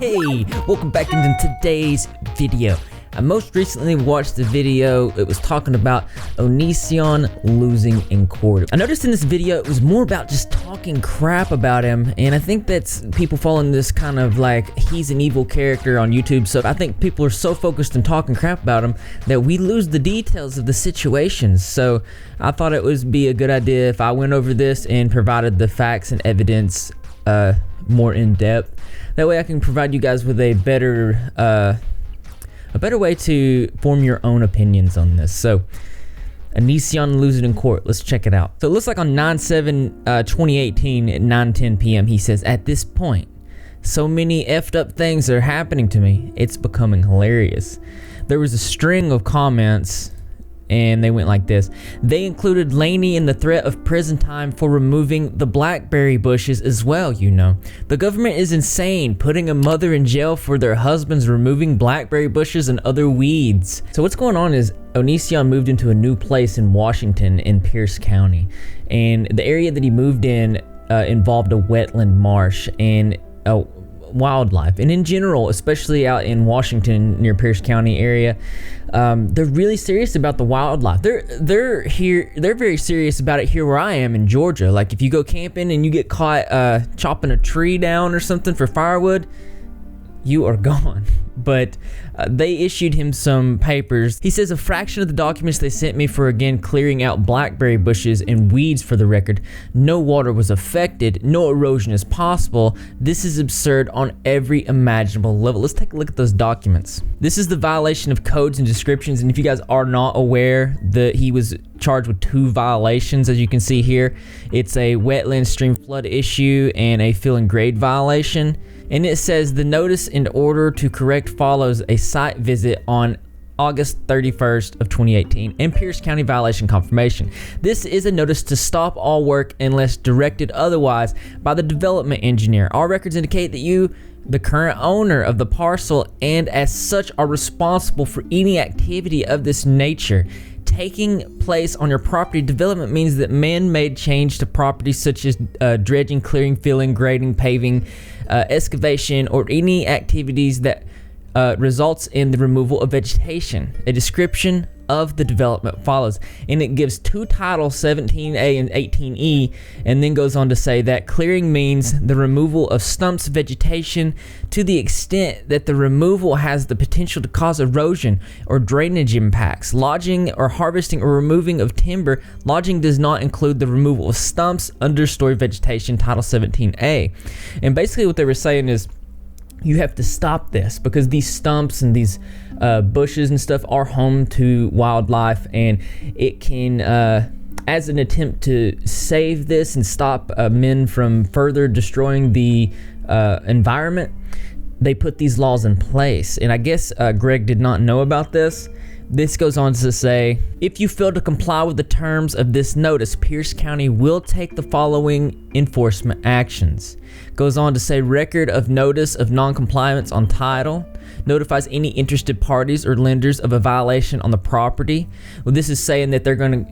Hey, welcome back into today's video. I most recently watched the video. It was talking about Onision losing in court. I noticed in this video it was more about just talking crap about him, and I think that's people following this kind of like he's an evil character on YouTube. So I think people are so focused on talking crap about him that we lose the details of the situations. So I thought it would be a good idea if I went over this and provided the facts and evidence more in depth. That way I can provide you guys with a better way to form your own opinions on this. So, Onision losing in court. Let's check it out. So it looks like on 9/7/2018 at 9:10 p.m. he says, "At this point, so many effed up things are happening to me. It's becoming hilarious." There was a string of comments, and they went like this. They included Laney in the threat of prison time for removing the blackberry bushes as well, you know. The government is insane, putting a mother in jail for their husbands removing blackberry bushes and other weeds. So what's going on is Onision moved into a new place in Washington in Pierce County. And the area that he moved in involved a wetland marsh and wildlife, and in general, especially out in Washington near Pierce County area, they're really serious about the wildlife. They're very serious about it here where I am in Georgia. Like if you go camping and you get caught chopping a tree down or something for firewood, you are gone. But they issued him some papers. He says a fraction of the documents they sent me for again clearing out blackberry bushes and weeds. For the record, no water was affected, no erosion is possible. This is absurd on every imaginable level. Let's take a look at those documents. This is the violation of codes and descriptions, and if you guys are not aware, that he was charged with 2 violations. As you can see here, it's a wetland stream flood issue and a fill and grade violation. And it says the notice in order to correct follows a site visit on August 31st of 2018 and Pierce County violation confirmation. This is a notice to stop all work unless directed otherwise by the development engineer. Our records indicate that you, the current owner of the parcel, and as such are responsible for any activity of this nature taking place on your property. Development means that man-made change to property such as dredging, clearing, filling, grading, paving, excavation, or any activities that results in the removal of vegetation. A description of the development follows, and it gives 2 titles, 17A and 18E, and then goes on to say that clearing means the removal of stumps, vegetation, to the extent that the removal has the potential to cause erosion or drainage impacts. Lodging or harvesting or removing of timber. Lodging does not include the removal of stumps, understory vegetation, title 17A. And basically what they were saying is, you have to stop this because these stumps and these bushes and stuff are home to wildlife, and it can, as an attempt to save this and stop men from further destroying the environment, they put these laws in place. And I guess Greg did not know about this. This goes on to say, if you fail to comply with the terms of this notice, Pierce County will take the following enforcement actions. Goes on to say, record of notice of non-compliance on title, notifies any interested parties or lenders of a violation on the property. Well, this is saying that they're gonna,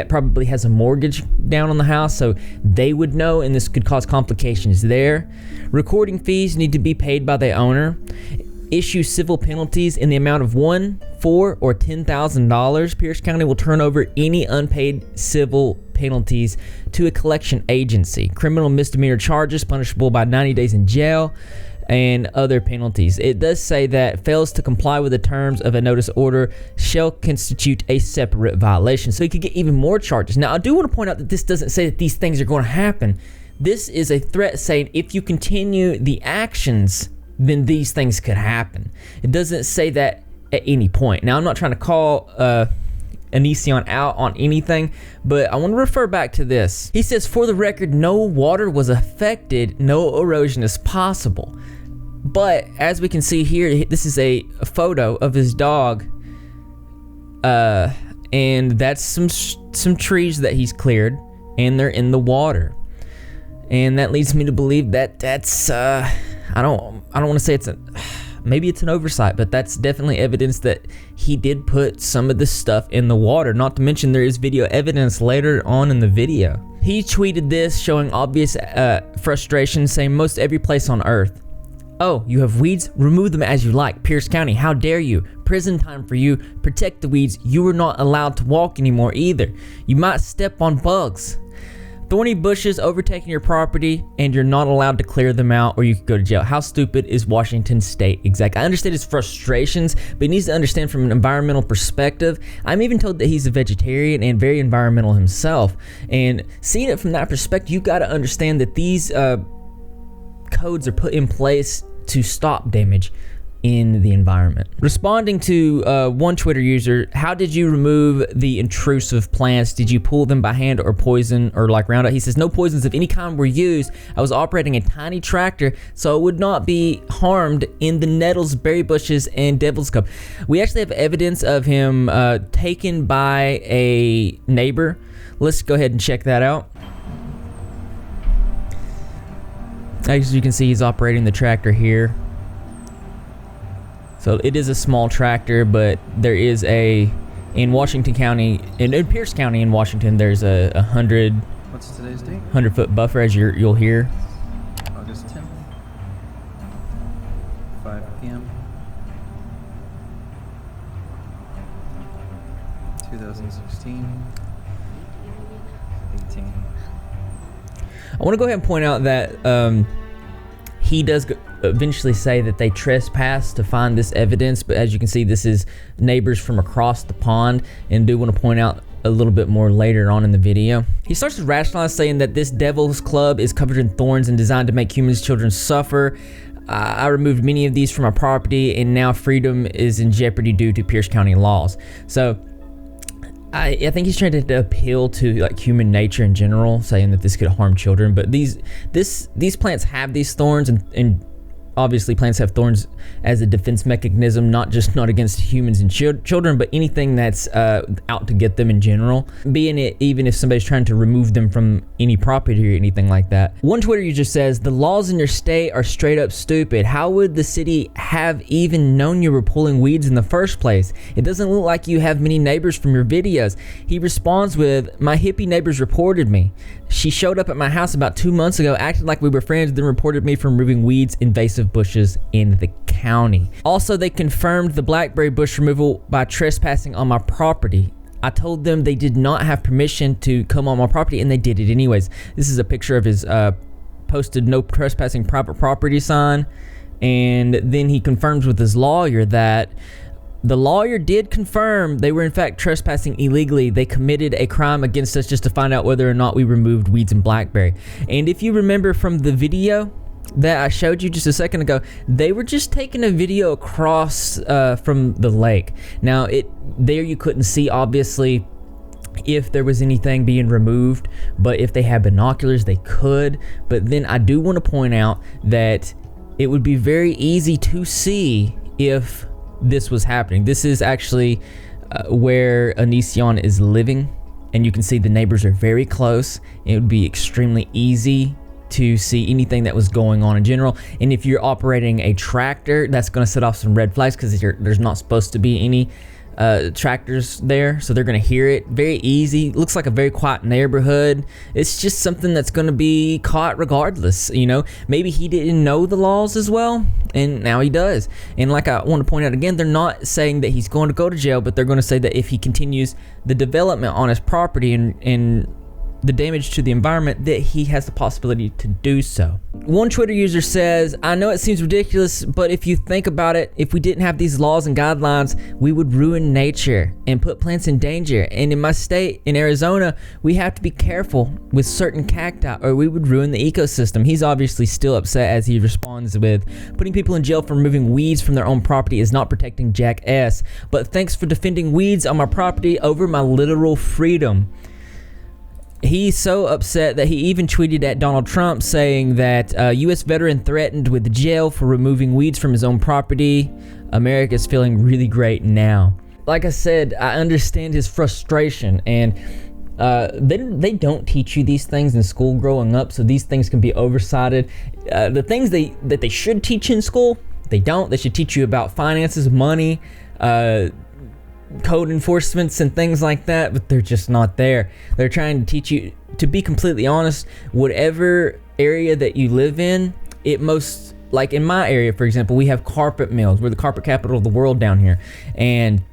probably has a mortgage down on the house, so they would know, and this could cause complications there. Recording fees need to be paid by the owner. Issue civil penalties in the amount of $1, $4, or $10,000. Pierce County will turn over any unpaid civil penalties to a collection agency. Criminal misdemeanor charges punishable by 90 days in jail and other penalties. It does say that fails to comply with the terms of a notice order shall constitute a separate violation. So you could get even more charges. Now, I do want to point out that this doesn't say that these things are going to happen. This is a threat saying if you continue the actions, then these things could happen. It doesn't say that at any point. Now, I'm not trying to call Onision out on anything, but I want to refer back to this. He says, for the record, no water was affected, no erosion is possible. But as we can see here, this is a photo of his dog, and that's some trees that he's cleared, and they're in the water. And that leads me to believe that that's I don't want to say maybe it's an oversight, but that's definitely evidence that he did put some of this stuff in the water. Not to mention there is video evidence later on in the video. He tweeted this showing obvious frustration, saying most every place on earth Oh, you have weeds? Remove them as you like. Pierce County, how dare you? Prison time for you. Protect the weeds. You are not allowed to walk anymore either. You might step on bugs. Thorny bushes overtaking your property, and you're not allowed to clear them out, or you could go to jail. How stupid is Washington State? Exactly. I understand his frustrations, but he needs to understand from an environmental perspective. I'm even told that he's a vegetarian and very environmental himself. And seeing it from that perspective, you've got to understand that these codes are put in place to stop damage in the environment. Responding to one Twitter user, how did you remove the intrusive plants? Did you pull them by hand or poison or like Roundup? He says no poisons of any kind were used. I was operating a tiny tractor, so it would not be harmed in the nettles, berry bushes, and devil's cup. We actually have evidence of him taken by a neighbor. Let's go ahead and check that out. As you can see, he's operating the tractor here. So it is a small tractor, but there is in Washington County, in Pierce County in Washington, there's a 100. What's today's date? 100-foot buffer, as you'll hear. August 10th, 5 p.m. 2016. 18. I want to go ahead and point out that he does eventually say that they trespassed to find this evidence, but as you can see, this is neighbors from across the pond, and do want to point out a little bit more later on in the video. He starts to rationalize, saying that this devil's club is covered in thorns and designed to make humans' children suffer. I removed many of these from my property, and now freedom is in jeopardy due to Pierce County laws. So I think he's trying to appeal to like human nature in general, saying that this could harm children. But these plants have these thorns, and obviously plants have thorns as a defense mechanism, not against humans and children, but anything that's out to get them in general, being it even if somebody's trying to remove them from any property or anything like that. One Twitter user says, the laws in your state are straight up stupid. How would the city have even known you were pulling weeds in the first place? It doesn't look like you have many neighbors from your videos. He responds with, my hippie neighbors reported me. She showed up at my house about 2 months ago, acted like we were friends, then reported me for removing weeds, invasive bushes in the county. Also, they confirmed the blackberry bush removal by trespassing on my property. I told them they did not have permission to come on my property, and they did it anyways. This is a picture of his posted no trespassing private property sign, and then he confirms with his lawyer that the lawyer did confirm they were in fact trespassing illegally. They committed a crime against us just to find out whether or not we removed weeds and blackberry. And if you remember from the video that I showed you just a second ago, they were just taking a video across from the lake. Now there you couldn't see obviously if there was anything being removed, but if they had binoculars they could. But then I do want to point out that it would be very easy to see if this was happening. This is actually where Onision is living, and you can see the neighbors are very close. It would be extremely easy to see anything that was going on in general. And if you're operating a tractor, that's going to set off some red flags, because there's not supposed to be any tractors there, so they're going to hear it. Very easy. Looks like a very quiet neighborhood. It's just something that's going to be caught regardless. You know, maybe he didn't know the laws as well, and now he does. And like I want to point out again, they're not saying that he's going to go to jail, but they're going to say that if he continues the development on his property and the damage to the environment, that he has the possibility to do so. One Twitter user says, I know it seems ridiculous, but if you think about it, if we didn't have these laws and guidelines, we would ruin nature and put plants in danger. And in my state, in Arizona, we have to be careful with certain cacti or we would ruin the ecosystem. He's obviously still upset as he responds with, putting people in jail for removing weeds from their own property is not protecting Jack S. But thanks for defending weeds on my property over my literal freedom. He's so upset that he even tweeted at Donald Trump saying that U.S. veteran threatened with jail for removing weeds from his own property. America's feeling really great now. Like I said, I understand his frustration, and they don't teach you these things in school growing up, so these things can be oversighted. The things that they should teach in school, they don't. They should teach you about finances, money, code enforcements and things like that, but they're just not there. They're trying to teach you, to be completely honest, whatever area that you live in, it most like in my area, for example, we have carpet mills. We're the carpet capital of the world down here. And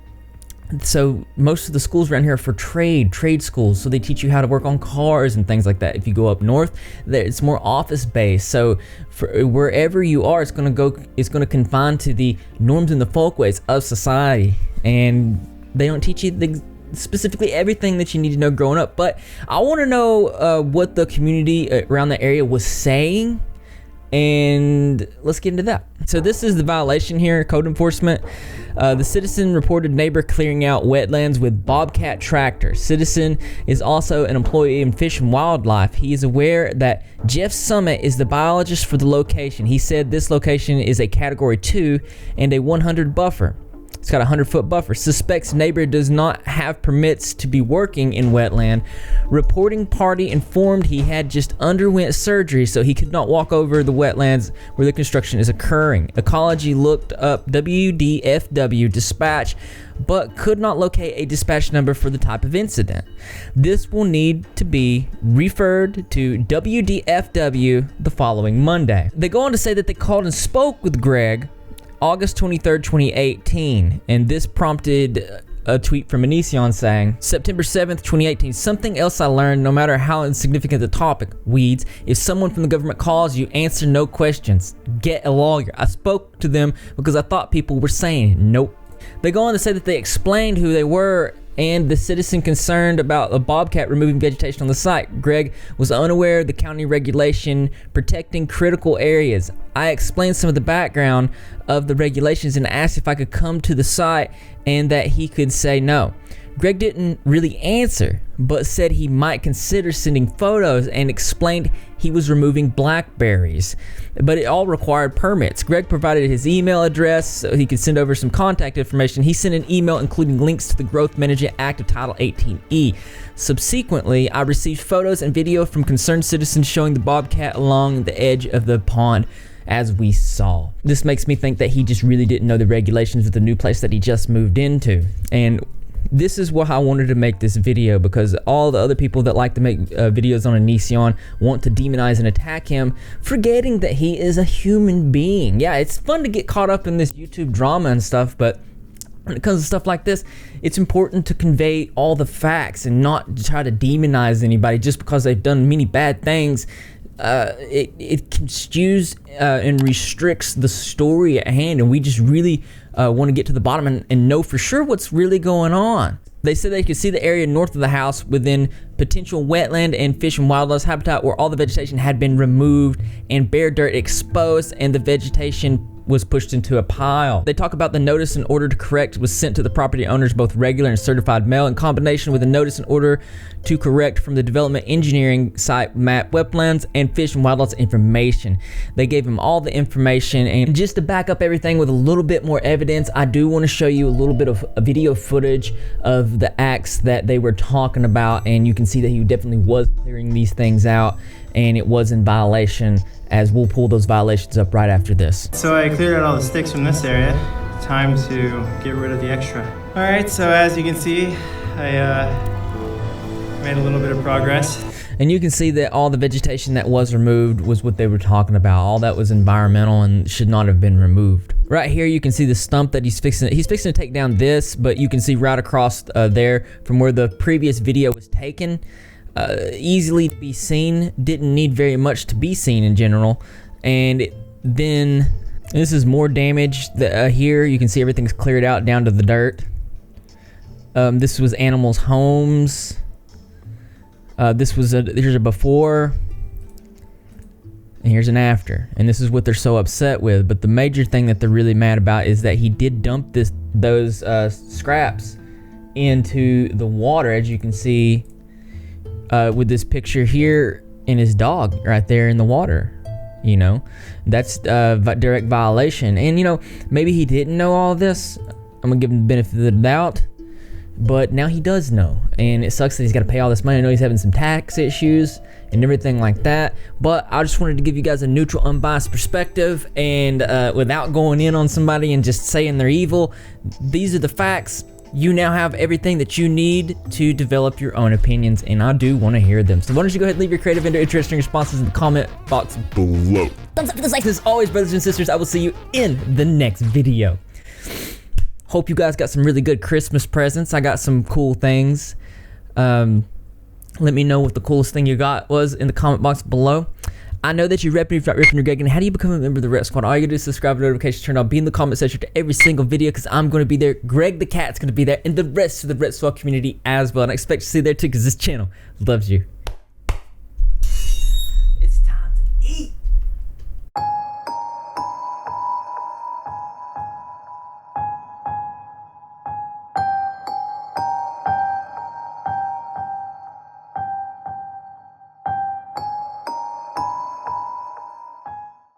so most of the schools around here are for trade schools. So they teach you how to work on cars and things like that. If you go up north, it's more office based. So for wherever you are, it's going to confine to the norms and the folkways of society. And they don't teach you specifically everything that you need to know growing up. But I want to know what the community around the area was saying. And let's get into that. So this is the violation here, code enforcement. The citizen reported neighbor clearing out wetlands with bobcat tractor. Citizen is also an employee in Fish and Wildlife. He is aware that Jeff Summit is the biologist for the location. He said this location is a category 2 and a 100 buffer. It's got a 100-foot buffer. Suspects neighbor does not have permits to be working in wetland. Reporting party informed he had just underwent surgery, so he could not walk over the wetlands where the construction is occurring. Ecology looked up WDFW dispatch, but could not locate a dispatch number for the type of incident. This will need to be referred to WDFW the following Monday. They go on to say that they called and spoke with Greg August 23rd, 2018, and this prompted a tweet from Onision saying, September 7th, 2018, something else I learned, no matter how insignificant the topic, weeds, if someone from the government calls you, answer no questions, get a lawyer. I spoke to them because I thought people were saying nope. They go on to say that they explained who they were and the citizen concerned about a bobcat removing vegetation on the site. Greg was unaware of the county regulation protecting critical areas. I explained some of the background of the regulations and asked if I could come to the site and that he could say no. Greg didn't really answer, but said he might consider sending photos and explained he was removing blackberries, but it all required permits. Greg provided his email address so he could send over some contact information. He sent an email including links to the Growth Management Act of Title 18E. Subsequently, I received photos and video from concerned citizens showing the bobcat along the edge of the pond, as we saw. This makes me think that he just really didn't know the regulations of the new place that he just moved into. And this is why I wanted to make this video, because all the other people that like to make videos on Onision want to demonize and attack him, forgetting that he is a human being. Yeah, it's fun to get caught up in this YouTube drama and stuff, but when it comes to stuff like this, it's important to convey all the facts and not try to demonize anybody just because they've done many bad things. It construes and restricts the story at hand, and we just really want to get to the bottom and know for sure what's really going on. They said they could see the area north of the house within potential wetland and fish and wildlife habitat where all the vegetation had been removed and bare dirt exposed, and the vegetation was pushed into a pile. They talk about the notice and order to correct was sent to the property owners, both regular and certified mail, in combination with a notice and order to correct from the development engineering site map wetlands and fish and wildlife information. They gave him all the information, and just to back up everything with a little bit more evidence, I do want to show you a little bit of a video footage of the acts that they were talking about, and you can see that he definitely was clearing these things out, and it was in violation, as we'll pull those violations up right after this. So I cleared out all the sticks from this area. Time to get rid of the extra. All right, so as you can see, I made a little bit of progress. And you can see that all the vegetation that was removed was what they were talking about. All that was environmental and should not have been removed. Right here you can see the stump that he's fixing to take down this, but you can see right across there from where the previous video was taken. Easily to be seen, didn't need very much to be seen in general. And then this is more damage. Here you can see everything's cleared out down to the dirt. This was animals' homes. Here's a before, and here's an after, and this is what they're so upset with. But the major thing that they're really mad about is that he did dump those scraps into the water, as you can see with this picture here, and his dog right there in the water. You know, that's direct violation. And you know, maybe he didn't know all this. I'm gonna give him the benefit of the doubt, but now he does know, and it sucks that he's got to pay all this money. I know he's having some tax issues and everything like that, but I just wanted to give you guys a neutral, unbiased perspective, and without going in on somebody and just saying they're evil. These are the facts. you now have everything that you need to develop your own opinions, and I do want to hear them. So why don't you go ahead and leave your creative and interesting responses in the comment box below. Thumbs up to this like. As always, brothers and sisters, I will see you in the next video. Hope you guys got some really good Christmas presents. I got some cool things. Let me know what the coolest thing you got was in the comment box below. I know that you rep me if you're not repping your Greg. And how do you become a member of the Rep Squad? All you gotta do is subscribe, notifications turned on, be in the comment section to every single video, because I'm gonna be there. Greg the Cat's gonna be there, and the rest of the Rep Squad community as well. And I expect to see you there too, because this channel loves you.